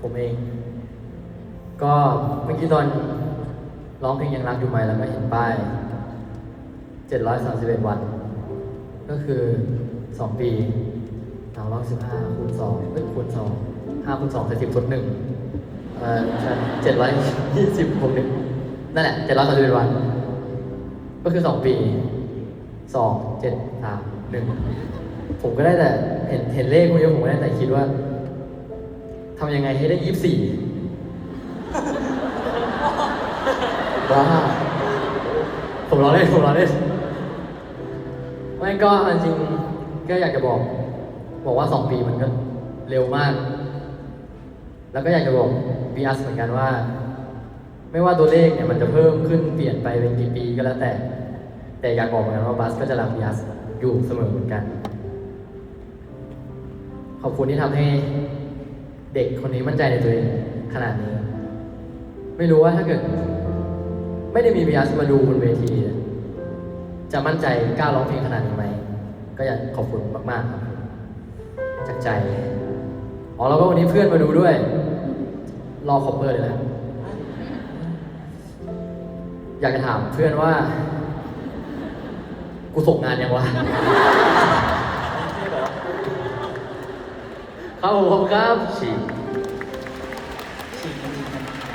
ผมเอง ก็เมื่อกี้ตอนร้องเพลงยังรักอยู่ไหมแล้วก็เห็นป้าย731 วัน ก็คือ 2 ปี315คูณ2เอ้ยคูณ2 5คูณ2 10 1ใช่720บวก1นั่นแหละ731 วัน ก็คือ 2 ปี 2 7 3 1ผมก็ได้แต่เห็นเลขพวกนี้ผมก็ได้แต่คิดว่าทำยังไงให้ได้24บ้าผมล้อเล่นไม่ก็จริงก็อยากจะบอกว่า 2 ปีมันก็เร็วมาก แล้วก็อยากจะบอกBSเหมือนกันว่า ไม่ว่าตัวเลขเนี่ยมันจะเพิ่มขึ้นเปลี่ยนไปเป็นกี่ปีก็แล้วแต่อยากบอกเหมือนกันว่าบัสก็จะรักBSอยู่เสมอเหมือนกัน ขอบคุณที่ทำให้เด็กคนนี้มั่นใจในตัวเองขนาดนี้ ไม่รู้ว่าถ้าเกิดไม่ได้มีBSมาดูบนเวทีจะมั่นใจกล้าร้องเพลงขนาดนี้ไหมก็อยากขอบคุณมากๆครับจากใจแล้วก็วันนี้เพื่อนมาดูด้วยรอคอปเปอร์เลยนะอยากจะถามเพื่อนว่ากูส่งงานยังวะครับผมครับฉีก